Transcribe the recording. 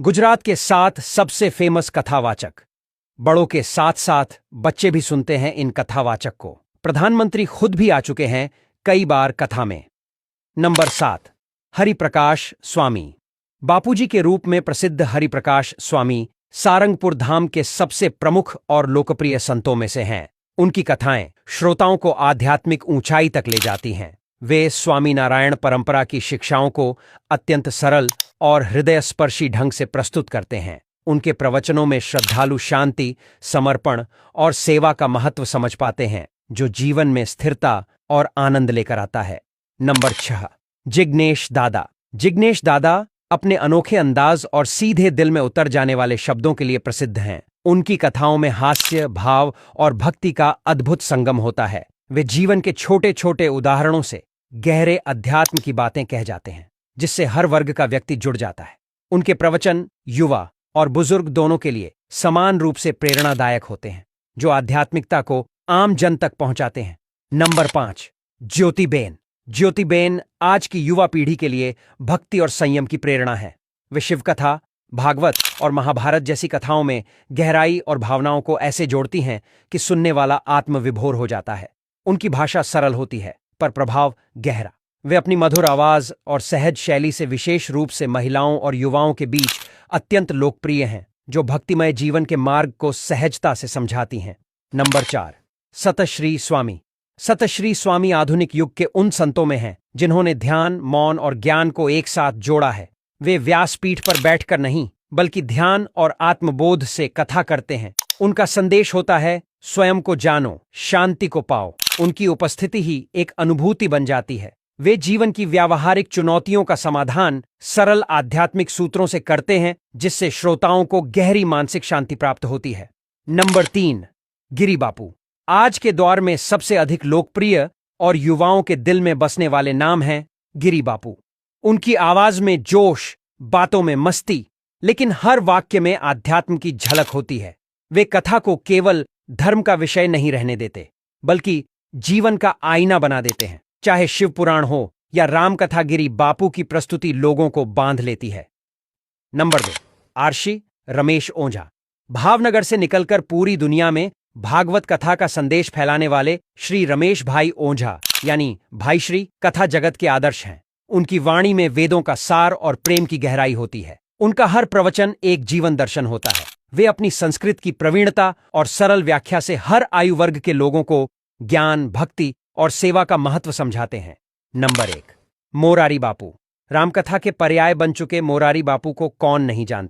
गुजरात के 7 सबसे फेमस कथावाचक। बड़ों के साथ साथ बच्चे भी सुनते हैं इन कथावाचक को। प्रधानमंत्री खुद भी आ चुके हैं कई बार कथा में। नंबर 7, हरिप्रकाश स्वामी। बापूजी के रूप में प्रसिद्ध हरिप्रकाश स्वामी सारंगपुर धाम के सबसे प्रमुख और लोकप्रिय संतों में से हैं। उनकी कथाएं श्रोताओं को आध्यात्मिक ऊंचाई तक ले जाती हैं। वे स्वामीनारायण परंपरा की शिक्षाओं को अत्यंत सरल और हृदयस्पर्शी ढंग से प्रस्तुत करते हैं। उनके प्रवचनों में श्रद्धालु शांति, समर्पण और सेवा का महत्व समझ पाते हैं, जो जीवन में स्थिरता और आनंद लेकर आता है। नंबर 6, जिग्नेश दादा। जिग्नेश दादा अपने अनोखे अंदाज और सीधे दिल में उतर जाने वाले शब्दों के लिए प्रसिद्ध हैं। उनकी कथाओं में हास्य, भाव और भक्ति का अद्भुत संगम होता है। वे जीवन के छोटे छोटे उदाहरणों से गहरे अध्यात्म की बातें कह जाते हैं, जिससे हर वर्ग का व्यक्ति जुड़ जाता है। उनके प्रवचन युवा और बुजुर्ग दोनों के लिए समान रूप से प्रेरणादायक होते हैं, जो आध्यात्मिकता को आम जन तक पहुंचाते हैं। नंबर 5, ज्योतिबेन। ज्योतिबेन आज की युवा पीढ़ी के लिए भक्ति और संयम की प्रेरणा है। वे शिवकथा, भागवत और महाभारत जैसी कथाओं में गहराई और भावनाओं को ऐसे जोड़ती हैं कि सुनने वाला आत्मविभोर हो जाता है। उनकी भाषा सरल होती है, पर प्रभाव गहरा। वे अपनी मधुर आवाज और सहज शैली से विशेष रूप से महिलाओं और युवाओं के बीच अत्यंत लोकप्रिय हैं, जो भक्तिमय जीवन के मार्ग को सहजता से समझाती हैं। नंबर 4, सतश्री स्वामी। सतश्री स्वामी आधुनिक युग के उन संतों में हैं जिन्होंने ध्यान, मौन और ज्ञान को एक साथ जोड़ा है। वे व्यासपीठ पर बैठकर नहीं, बल्कि ध्यान और आत्मबोध से कथा करते हैं। उनका संदेश होता है, स्वयं को जानो, शांति को पाओ। उनकी उपस्थिति ही एक अनुभूति बन जाती है। वे जीवन की व्यावहारिक चुनौतियों का समाधान सरल आध्यात्मिक सूत्रों से करते हैं, जिससे श्रोताओं को गहरी मानसिक शांति प्राप्त होती है। नंबर 3, गिरी बापू। आज के दौर में सबसे अधिक लोकप्रिय और युवाओं के दिल में बसने वाले नाम हैं गिरी बापू। उनकी आवाज में जोश, बातों में मस्ती, लेकिन हर वाक्य में आध्यात्म की झलक होती है। वे कथा को केवल धर्म का विषय नहीं रहने देते, बल्कि जीवन का आईना बना देते हैं। चाहे शिव पुराण हो या राम कथा, गिरी बापू की प्रस्तुति लोगों को बांध लेती है। नंबर 2, आर्षी रमेश ओझा। भावनगर से निकलकर पूरी दुनिया में भागवत कथा का संदेश फैलाने वाले श्री रमेश भाई ओझा यानी भाई श्री कथा जगत के आदर्श हैं। उनकी वाणी में वेदों का सार और प्रेम की गहराई होती है। उनका हर प्रवचन एक जीवन दर्शन होता है। वे अपनी संस्कृत की प्रवीणता और सरल व्याख्या से हर आयु वर्ग के लोगों को ज्ञान, भक्ति और सेवा का महत्व समझाते हैं। नंबर 1, मोरारी बापू। रामकथा के पर्याय बन चुके मोरारी बापू को कौन नहीं जानता।